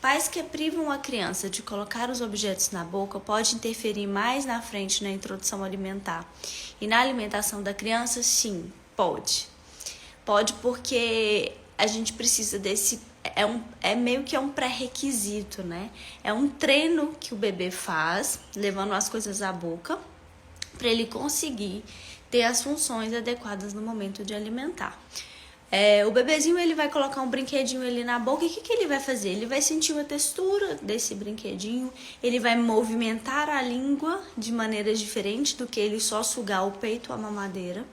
Pais que privam a criança de colocar os objetos na boca pode interferir mais na frente na introdução alimentar. E na alimentação da criança, sim, pode. Pode porque a gente precisa desse... meio que um pré-requisito, né? É um treino que o bebê faz, levando as coisas à boca, para ele conseguir ter as funções adequadas no momento de alimentar. O bebezinho, ele vai colocar um brinquedinho ali na boca, e o que ele vai fazer? Ele vai sentir a textura desse brinquedinho, ele vai movimentar a língua de maneiras diferentes do que ele só sugar o peito ou a mamadeira.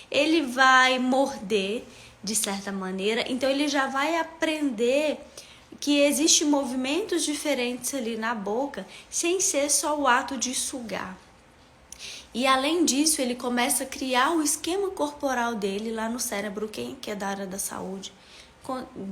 Ele vai morder de certa maneira, então ele já vai aprender que existem movimentos diferentes ali na boca, sem ser só o ato de sugar. E além disso, ele começa a criar o esquema corporal dele lá no cérebro. Quem que é da área da saúde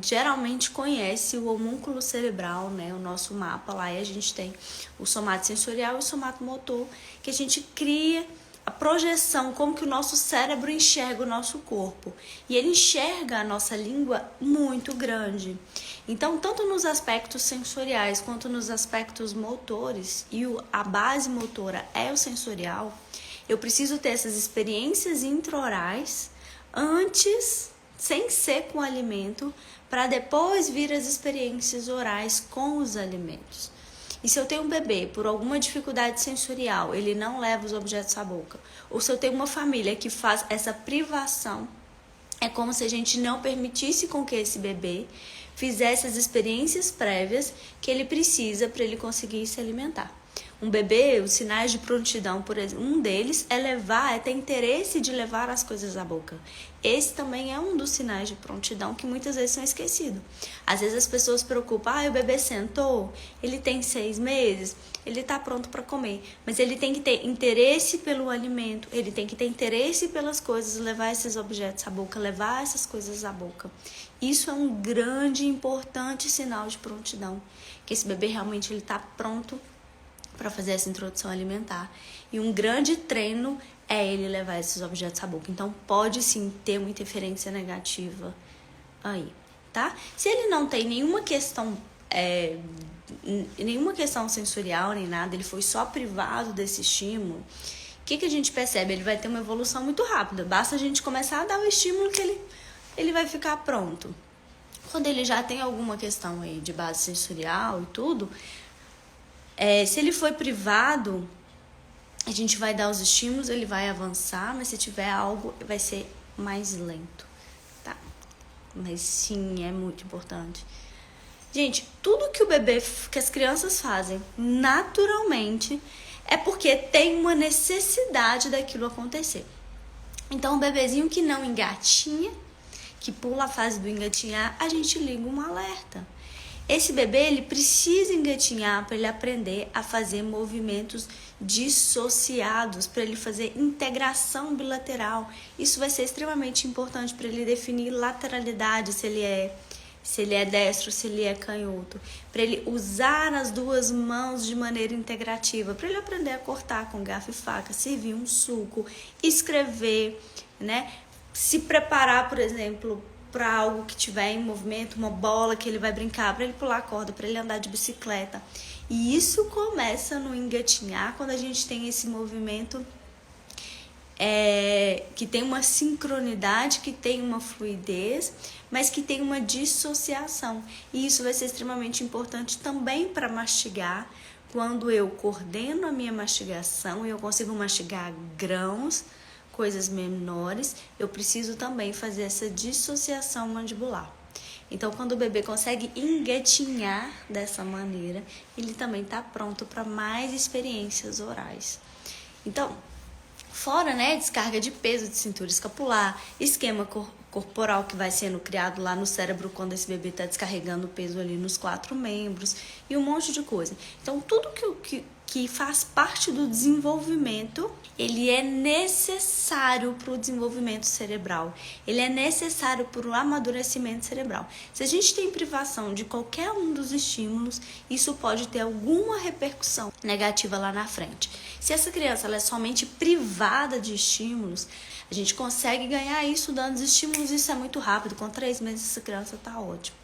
geralmente conhece o homúnculo cerebral, né? O nosso mapa lá, e a gente tem o somato sensorial e o somato motor, que a gente cria a projeção, como que o nosso cérebro enxerga o nosso corpo. E ele enxerga a nossa língua muito grande. Então, tanto nos aspectos sensoriais quanto nos aspectos motores, e a base motora é o sensorial, eu preciso ter essas experiências intraorais antes, sem ser com o alimento, para depois vir as experiências orais com os alimentos. E se eu tenho um bebê, por alguma dificuldade sensorial, ele não leva os objetos à boca, ou se eu tenho uma família que faz essa privação, é como se a gente não permitisse com que esse bebê fizesse as experiências prévias que ele precisa para ele conseguir se alimentar. Um bebê, os sinais de prontidão, por exemplo, um deles é ter interesse de levar as coisas à boca. Esse também é um dos sinais de prontidão que muitas vezes são esquecidos. Às vezes as pessoas se preocupam, o bebê sentou, ele tem 6 meses, ele está pronto para comer. Mas ele tem que ter interesse pelo alimento, ele tem que ter interesse pelas coisas, levar esses objetos à boca, levar essas coisas à boca. Isso é um grande e importante sinal de prontidão, que esse bebê realmente está pronto para fazer essa introdução alimentar. E um grande treino é ele levar esses objetos à boca. Então, pode sim ter uma interferência negativa aí, tá? Se ele não tem nenhuma questão sensorial nem nada, ele foi só privado desse estímulo, o que a gente percebe? Ele vai ter uma evolução muito rápida. Basta a gente começar a dar o estímulo que ele vai ficar pronto. Quando ele já tem alguma questão aí de base sensorial e tudo, se ele foi privado, a gente vai dar os estímulos, ele vai avançar, mas se tiver algo, vai ser mais lento, tá? Mas sim, é muito importante. Gente, tudo que as crianças fazem naturalmente é porque tem uma necessidade daquilo acontecer. Então, o bebezinho que não engatinha, que pula a fase do engatinhar, a gente liga um alerta. Esse bebê, ele precisa engatinhar para ele aprender a fazer movimentos dissociados, para ele fazer integração bilateral. Isso vai ser extremamente importante para ele definir lateralidade, se ele é destro, se ele é canhoto, para ele usar as duas mãos de maneira integrativa, para ele aprender a cortar com garfo e faca, servir um suco, escrever, né? Se preparar, por exemplo, para algo que tiver em movimento, uma bola que ele vai brincar, para ele pular a corda, para ele andar de bicicleta. E isso começa no engatinhar, quando a gente tem esse movimento que tem uma sincronidade, que tem uma fluidez, mas que tem uma dissociação. E isso vai ser extremamente importante também para mastigar. Quando eu coordeno a minha mastigação e eu consigo mastigar grãos, coisas menores, eu preciso também fazer essa dissociação mandibular. Então, quando o bebê consegue engatinhar dessa maneira, ele também está pronto para mais experiências orais. Então, fora, né, descarga de peso de cintura escapular, esquema corporal que vai sendo criado lá no cérebro quando esse bebê está descarregando o peso ali nos 4 membros e um monte de coisa. Então, tudo que faz parte do desenvolvimento, ele é necessário para o desenvolvimento cerebral. Ele é necessário para o amadurecimento cerebral. Se a gente tem privação de qualquer um dos estímulos, isso pode ter alguma repercussão negativa lá na frente. Se essa criança ela é somente privada de estímulos, a gente consegue ganhar isso dando os estímulos, isso é muito rápido. Com 3 meses essa criança está ótima.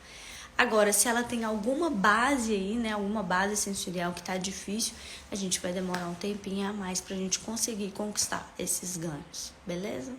Agora, se ela tem alguma base aí, né, alguma base sensorial que tá difícil, a gente vai demorar um tempinho a mais pra gente conseguir conquistar esses ganhos, beleza?